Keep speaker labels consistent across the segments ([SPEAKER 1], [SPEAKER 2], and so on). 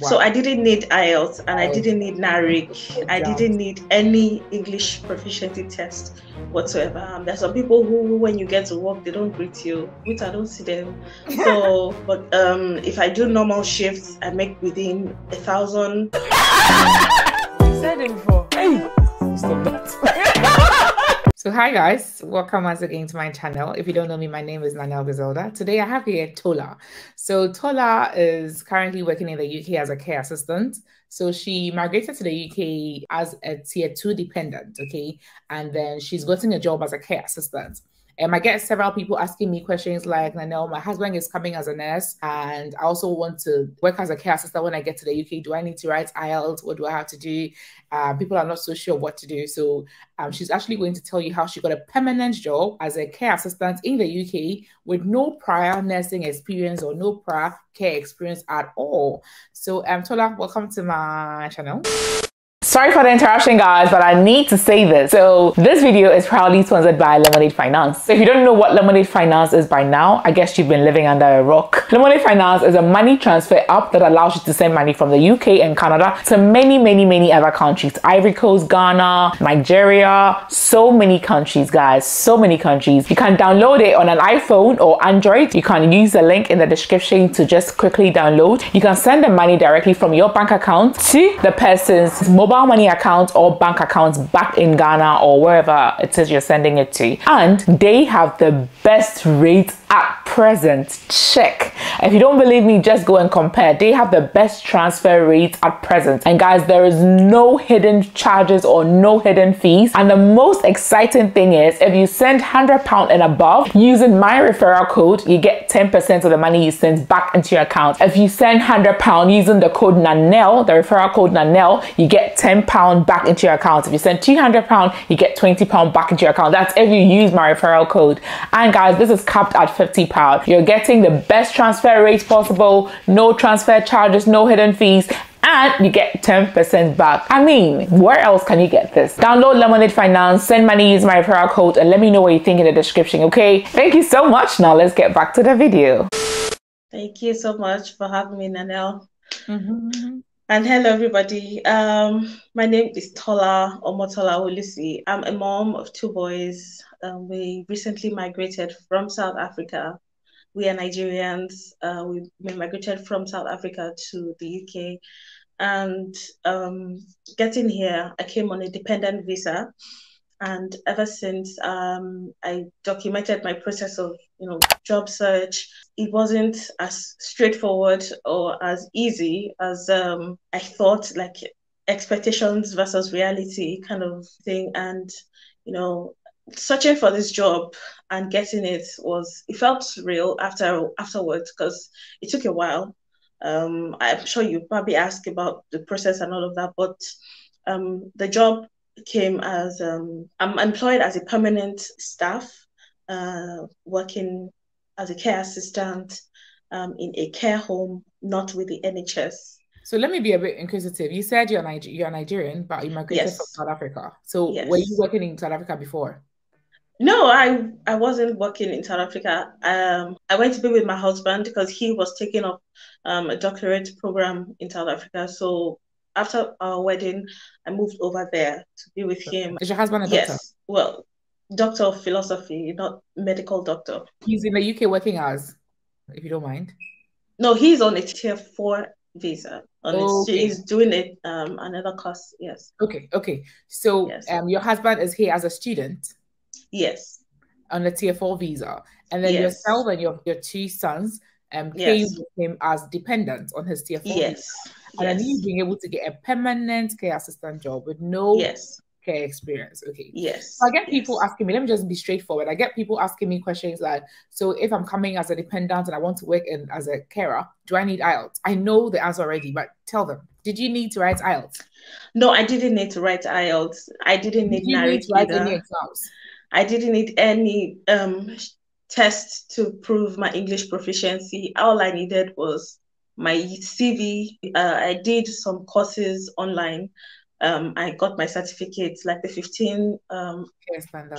[SPEAKER 1] So
[SPEAKER 2] Wow.
[SPEAKER 1] I didn't need IELTS and I
[SPEAKER 2] Oh,
[SPEAKER 1] didn't need NARIC. I
[SPEAKER 2] exams.
[SPEAKER 1] didn't need any English proficiency test whatsoever. There's some people who, when you get to work, they don't greet you, which I don't see them. So, but if I do normal shifts, I make within 1,000.
[SPEAKER 2] You said it before. Hey, stop that. So hi guys, welcome once again to my channel. If you don't know me, my name is Nanelle. Today I have here Tola. So Tola is currently working in the UK as a care assistant. So she migrated to the UK as a tier 2 dependent, okay? And then she's gotten a job as a care assistant. I get several people asking me questions like, Nanelle, my husband is coming as a nurse and I also want to work as a care assistant when I get to the UK. Do I need to write IELTS? What do I have to do? People are not so sure what to do. So she's actually going to tell you how she got a permanent job as a care assistant in the UK with no prior nursing experience or no prior care experience at all. So Tola, welcome to my channel. Sorry for the interruption, guys, but I need to say this. So this video is proudly sponsored by Lemonade Finance. So if you don't know what Lemonade Finance is by now, I guess you've been living under a rock. Lemonade Finance is a money transfer app that allows you to send money from the UK and Canada to many other countries. Ivory Coast, Ghana, Nigeria, so many countries, guys, so many countries. You can download it on an iPhone or Android. You can use the link in the description to just quickly download. You can send the money directly from your bank account to the person's mobile money account or bank accounts back in Ghana or wherever it is you're sending it to. And they have the best rates at present. Check. If you don't believe me, just go and compare. They have the best transfer rates at present. And guys, there is no hidden charges or no hidden fees. And the most exciting thing is if you send £100 and above using my referral code, you get 10% of the money you send back into your account. If you send £100 using the code Nanelle, the referral code Nanelle, you get £10 back into your account. If you send £200, you get £20 back into your account. That's if you use my referral code. And guys, this is capped at £50. You're getting the best transfer rates possible, no transfer charges, no hidden fees, and you get 10% back. I mean, where else can you get this? Download Lemonade Finance, send money, use my referral code, and let me know what you think in the description, okay? Thank you so much. Now let's get back to the video.
[SPEAKER 1] Thank you so much for having me, Nanelle. And hello, everybody. My name is Tola Omotola Olisi. I'm a mom of 2 boys. We recently migrated from South Africa. We are Nigerians. We migrated from South Africa to the UK. And getting here, I came on a dependent visa. And ever since, I documented my process of, job search. It wasn't as straightforward or as easy as I thought, like expectations versus reality kind of thing. And, searching for this job and getting it felt real afterwards because it took a while. I'm sure you probably asked about the process and all of that, but the job came as I'm employed as a permanent staff, working as a care assistant in a care home, not with the NHS.
[SPEAKER 2] So let me be a bit inquisitive. You said you're Nigerian, but you migrated from South Africa. So were you working in South Africa before?
[SPEAKER 1] No, I wasn't working in South Africa. I went to be with my husband because he was taking up a doctorate program in South Africa. So after our wedding, I moved over there to be with him.
[SPEAKER 2] Is your husband a doctor?
[SPEAKER 1] Yes. Well, doctor of philosophy, not medical doctor.
[SPEAKER 2] He's in the UK working as, if you don't mind.
[SPEAKER 1] No, he's on a tier 4 visa. He's doing it another course. Yes.
[SPEAKER 2] Okay. So yes. Your husband is here as a student.
[SPEAKER 1] Yes.
[SPEAKER 2] On the tier 4 visa. And then yourself and your 2 sons came with him as dependent on his tier 4 visa. And then you being able to get a permanent care assistant job with no care experience. Okay.
[SPEAKER 1] Yes.
[SPEAKER 2] So I get people asking me, let me just be straightforward. I get people asking me questions like, so if I'm coming as a dependent and I want to work as a carer, do I need IELTS? I know the answer already, but tell them, did you need to write IELTS?
[SPEAKER 1] No, I didn't need to write IELTS. I didn't need
[SPEAKER 2] to write any exams.
[SPEAKER 1] I didn't need any test to prove my English proficiency. All I needed was my CV. I did some courses online. I got my certificates, like the 15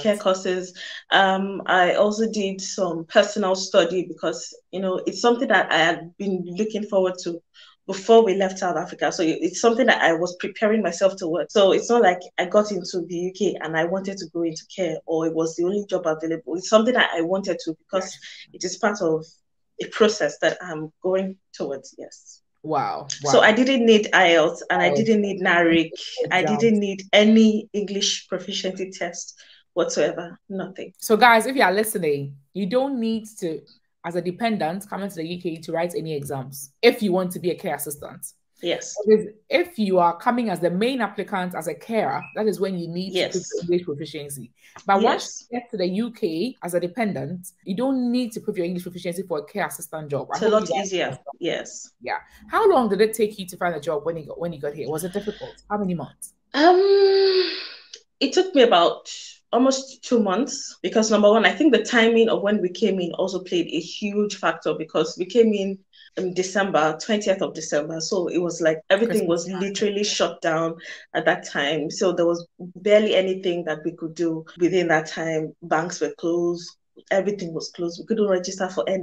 [SPEAKER 1] care courses. I also did some personal study because, it's something that I had been looking forward to before we left South Africa. So it's something that I was preparing myself to work. So it's not like I got into the UK and I wanted to go into care, or it was the only job available. It's something that I wanted to, because it is part of a process that I'm going towards. Yes.
[SPEAKER 2] Wow.
[SPEAKER 1] So I didn't need IELTS, and I didn't need NARIC. I didn't need any English proficiency test whatsoever. Nothing.
[SPEAKER 2] So guys, if you are listening, you don't need to, as a dependent coming to the UK, to write any exams if you want to be a care assistant.
[SPEAKER 1] Yes.
[SPEAKER 2] Because if you are coming as the main applicant as a carer, that is when you need to prove your English proficiency. But once you get to the UK as a dependent, you don't need to prove your English proficiency for a care assistant job.
[SPEAKER 1] It's a lot easier. Yes.
[SPEAKER 2] Yeah. How long did it take you to find a job when you got here? Was it difficult? How many months?
[SPEAKER 1] It took me about almost 2 months, because number one, I think the timing of when we came in also played a huge factor, because we came in December, 20th of December. So it was like everything was literally shut down at that time. So there was barely anything that we could do within that time. Banks were closed. Everything was closed. We couldn't register for NI,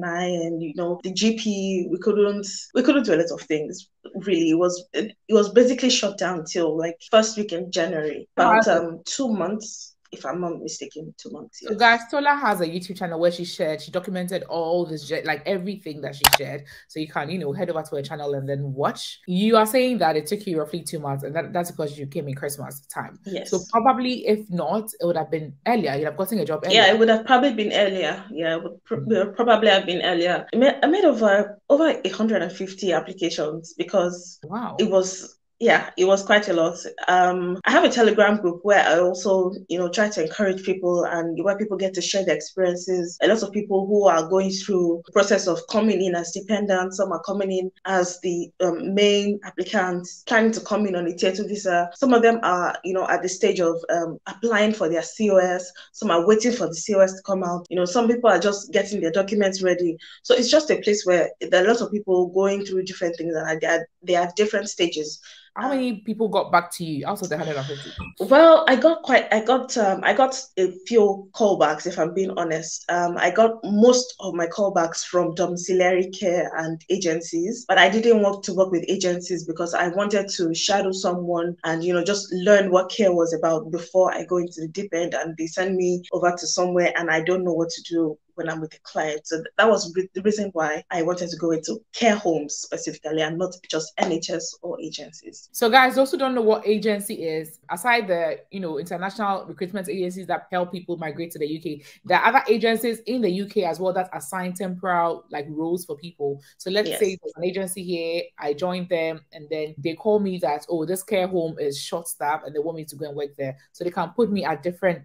[SPEAKER 1] and the GP, we couldn't do a lot of things. Really, it was basically shut down till like first week in January. About 2 months, if I'm not mistaken, 2 months. Yes.
[SPEAKER 2] So guys, Tola has a YouTube channel where she documented all this, like everything that she shared. So you can, head over to her channel and then watch. You are saying that it took you roughly 2 months, and that's because you came in Christmas time.
[SPEAKER 1] Yes.
[SPEAKER 2] So probably, if not, it would have been earlier. You'd have gotten a job earlier.
[SPEAKER 1] Yeah, it would have probably been earlier. Yeah, it would probably have been earlier. I made over 150 applications, because it was... Yeah, it was quite a lot. I have a Telegram group where I also, try to encourage people, and where people get to share their experiences. A lot of people who are going through the process of coming in as dependents, some are coming in as the main applicants, planning to come in on a Tier 2 visa. Some of them are, at the stage of applying for their COS. Some are waiting for the COS to come out. Some people are just getting their documents ready. So it's just a place where there are lots of people going through different things, and they are different stages.
[SPEAKER 2] How many people got back to you out of the 150?
[SPEAKER 1] Well, I got a few callbacks, if I'm being honest. I got most of my callbacks from domiciliary care and agencies, but I didn't want to work with agencies because I wanted to shadow someone and, just learn what care was about before I go into the deep end, and they send me over to somewhere and I don't know what to do when I'm with the client. So that was the reason why I wanted to go into care homes specifically, and not just NHS or agencies.
[SPEAKER 2] So guys, those who don't know what agency is, aside the international recruitment agencies that help people migrate to the UK, there are other agencies in the UK as well that assign temporal roles for people. So let's say there's an agency here, I joined them, and then they call me that, oh, this care home is short staffed and they want me to go and work there. So they can put me at different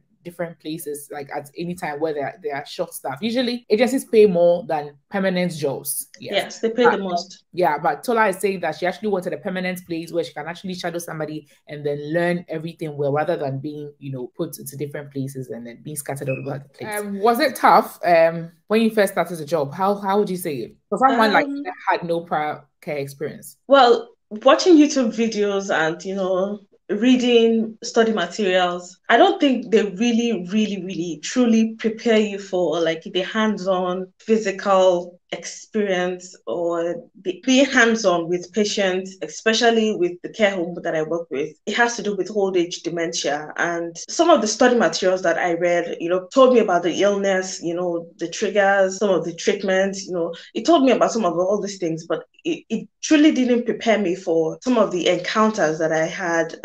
[SPEAKER 2] places, like at any time where they are short staffed. Usually agencies pay more than permanent jobs.
[SPEAKER 1] Yes, they pay the most.
[SPEAKER 2] Yeah, but Tola is saying that she actually wanted a permanent place where she can actually shadow somebody and then learn everything well, rather than being put into different places and then being scattered all over the place. Was it tough when you first started the job? How would you say it for someone like that had no prior care experience?
[SPEAKER 1] Well, watching YouTube videos and reading study materials, I don't think they really, really, really, truly prepare you for the hands-on physical experience, or being hands-on with patients, especially with the care home that I work with. It has to do with old age dementia, and some of the study materials that I read, told me about the illness, the triggers, some of the treatments, it told me about some of all these things, but it truly didn't prepare me for some of the encounters that I had.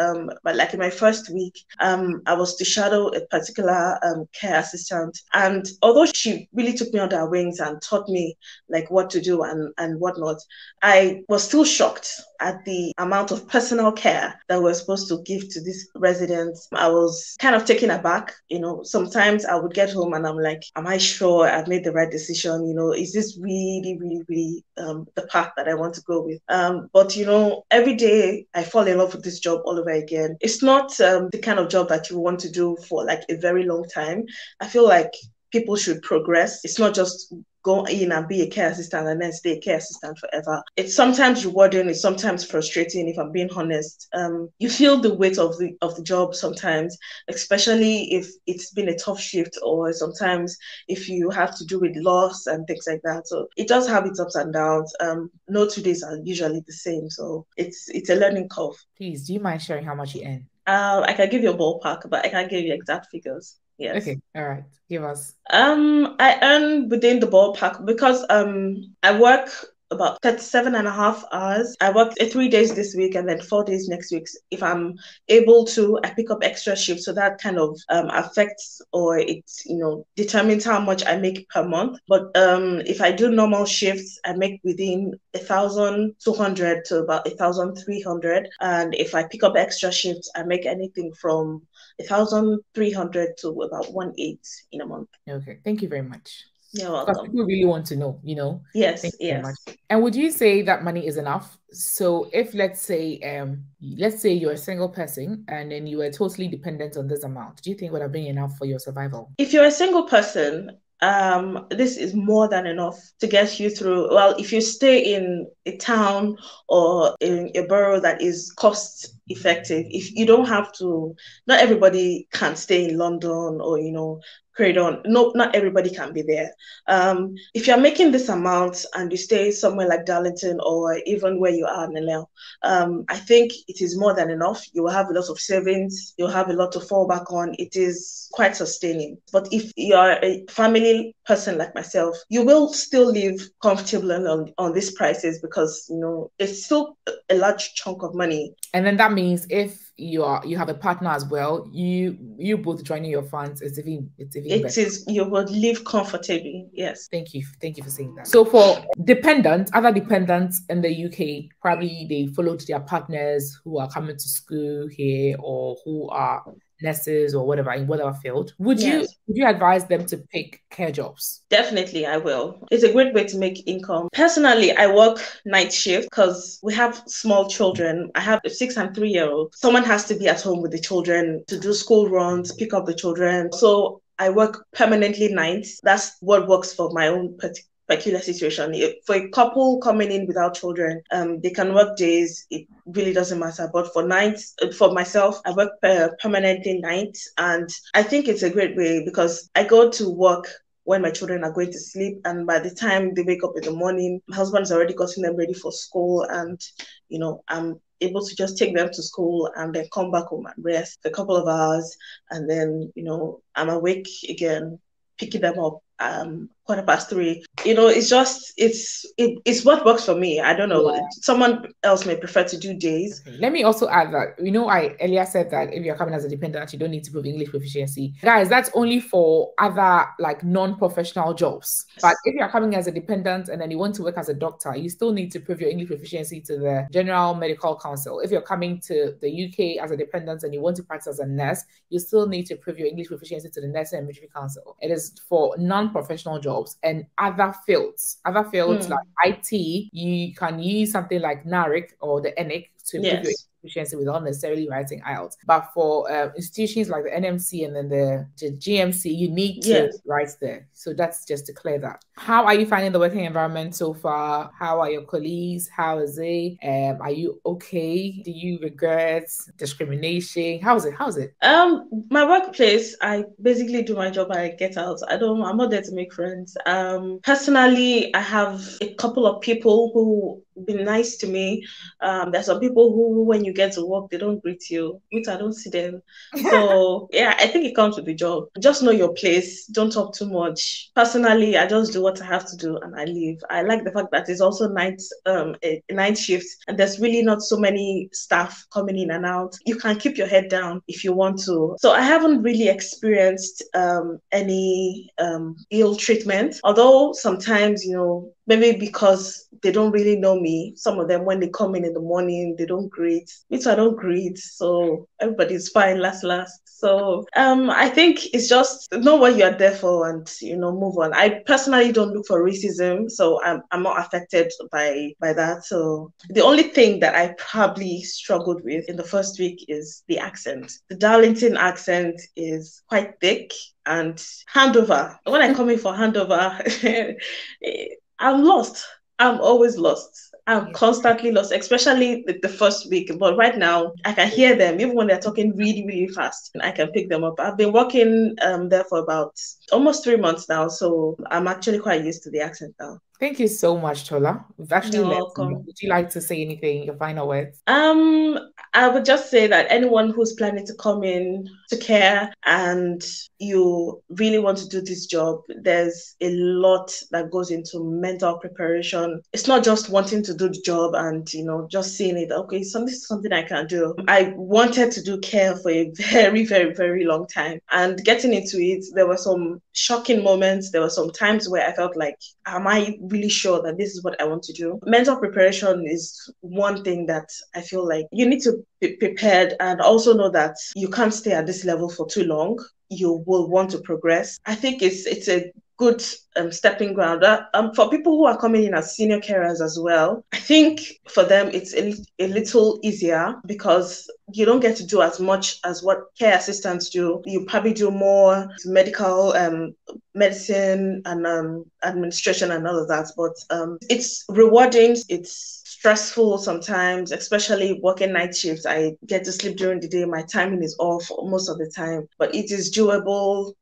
[SPEAKER 1] But in my first week, I was to shadow a particular care assistant, and although she really took me under her wings and taught me what to do and whatnot, I was still shocked at the amount of personal care that we're supposed to give to these residents. I was kind of taken aback. Sometimes I would get home and I'm like, am I sure I've made the right decision? Is this really, really, really the path that I want to go with? But every day I fall in love with this job all over again. It's not the kind of job that you want to do for a very long time. I feel like people should progress. It's not just go in and be a care assistant and then stay a care assistant forever. It's sometimes rewarding, it's sometimes frustrating, if I'm being honest. You feel the weight of the job sometimes, especially if it's been a tough shift, or sometimes if you have to do with loss and things like that. So it does have its ups and downs. No 2 days are usually the same. So it's a learning curve.
[SPEAKER 2] Please, do you mind sharing how much you earn?
[SPEAKER 1] I can give you a ballpark, but I can't give you exact figures. Yes.
[SPEAKER 2] Okay. All right. Give us.
[SPEAKER 1] I earn within the ballpark because I work about 37.5 hours. I work 3 days this week and then 4 days next week. If I'm able to, I pick up extra shifts. So that kind of affects, or it, determines how much I make per month. But if I do normal shifts, I make within 1,200 to about 1,300. And if I pick up extra shifts, I make anything from 1,300 to about 1,800 in a month.
[SPEAKER 2] Okay. Thank you very much.
[SPEAKER 1] You're welcome.
[SPEAKER 2] Because people really want to know,
[SPEAKER 1] Yes,
[SPEAKER 2] Thank you
[SPEAKER 1] yes.
[SPEAKER 2] very much. And would you say that money is enough? So if let's say you're a single person and then you were totally dependent on this amount, do you think would have been enough for your survival?
[SPEAKER 1] If you're a single person, this is more than enough to get you through. Well, if you stay in a town or in a borough that is cost effective, if you don't have to, not everybody can stay in London or, Croydon. No, not everybody can be there. If you're making this amount and you stay somewhere like Darlington or even where you are, Nanelle, I think it is more than enough. You will have a lot of savings. You'll have a lot to fall back on. It is quite sustaining. But if you're a family person like myself, you will still live comfortably on these prices because, it's still a large chunk of money.
[SPEAKER 2] And then that means if you have a partner as well, you both joining your funds, it's even better.
[SPEAKER 1] You would live comfortably. Yes.
[SPEAKER 2] Thank you for saying that. So for other dependents in the UK, probably they followed their partners who are coming to school here or who are nurses or whatever in whatever field. Would you advise them to pick care jobs?
[SPEAKER 1] Definitely, I will. It's a great way to make income. Personally, I work night shift because we have small children. I have a 6 and 3-year-old. Someone has to be at home with the children to do school runs, pick up the children. So I work permanently nights. That's what works for my own peculiar situation. For a couple coming in without children, they can work days. It really doesn't matter. But for nights, for myself, I work permanently nights, and I think it's a great way because I go to work when my children are going to sleep, and by the time they wake up in the morning, my husband's already gotten them ready for school, and I'm able to just take them to school and then come back home and rest for a couple of hours, and then I'm awake again, picking them up 3:15. It's what works for me. I don't know. Yeah. Someone else may prefer to do days.
[SPEAKER 2] Okay. Let me also add that, I earlier said that if you're coming as a dependent, you don't need to prove English proficiency. Guys, that's only for other non-professional jobs. Yes. But if you're coming as a dependent and then you want to work as a doctor, you still need to prove your English proficiency to the General Medical Council. If you're coming to the UK as a dependent and you want to practice as a nurse, you still need to prove your English proficiency to the Nursing and Midwifery Council. It is for non-professional jobs and other fields like IT. You can use something like NARIC or the ENIC to prove your proficiency without necessarily writing IELTS. But for institutions like the NMC and then the GMC, you need to write there. So that's just to clear that. How are you finding the working environment so far? How are your colleagues? How is it? Are you okay? Do you regret discrimination? How is it?
[SPEAKER 1] My workplace, I basically do my job, I get out. I'm not there to make friends. Personally, I have a couple of people who been nice to me. There's some people who, when you get to work, they don't greet you, which I don't see them. So yeah, I think it comes with the job. Just know your place. Don't talk too much. Personally, I just do what I have to do and I leave. I like the fact that it's also night shift and there's really not so many staff coming in and out. You can keep your head down if you want to. So I haven't really experienced any ill treatment. Although sometimes, maybe because they don't really know me. Some of them, when they come in the morning, they don't greet. Me too, I don't greet. So everybody's fine last. So I think it's just know what you are there for and, move on. I personally don't look for racism, so I'm not affected by that. So the only thing that I probably struggled with in the first week is the accent. The Darlington accent is quite thick, and handover. When I come in for handover, I'm lost. I'm always lost. I'm constantly lost, especially the first week. But right now, I can hear them, even when they're talking really, really fast. I can pick them up. I've been working there for about almost 3 months now, so I'm actually quite used to the accent now.
[SPEAKER 2] Thank you so much, Tola. We've actually
[SPEAKER 1] You're
[SPEAKER 2] learned.
[SPEAKER 1] welcome.
[SPEAKER 2] Would you like to say anything, your final words?
[SPEAKER 1] I would just say that anyone who's planning to come in to care and you really want to do this job, there's a lot that goes into mental preparation. It's not just wanting to do the job and, just seeing it, okay, so this is something I can do. I wanted to do care for a very, very, very long time. And getting into it, there were some shocking moments. There were some times where I felt like, am I really sure that this is what I want to do? Mental preparation is one thing that I feel like you need to be prepared and also know that you can't stay at this level for too long. You will want to progress. I think it's a good stepping ground. For people who are coming in as senior carers as well, I think for them it's a little easier because you don't get to do as much as what care assistants do. You probably do more medical medicine and administration and all of that, but it's rewarding. It's stressful sometimes, especially working night shifts. I get to sleep during the day. My timing is off most of the time, but it is doable.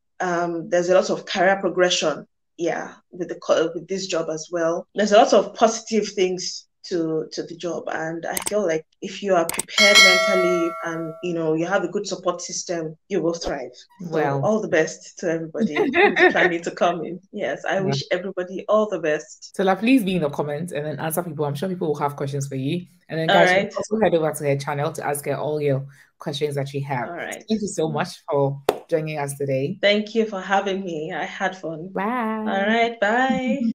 [SPEAKER 1] There's a lot of career progression, with this job as well. There's a lot of positive things to the job, and I feel like if you are prepared mentally and you have a good support system, you will thrive. Well, so all the best to everybody who's planning to come in. Yes, I wish everybody all the best.
[SPEAKER 2] So please be in the comments and then answer people. I'm sure people will have questions for you. And then guys, also head over to her channel to ask her all your questions that you have. All right. Thank you so much for joining us today.
[SPEAKER 1] Thank you for having me. I had fun.
[SPEAKER 2] Bye.
[SPEAKER 1] All right. Bye.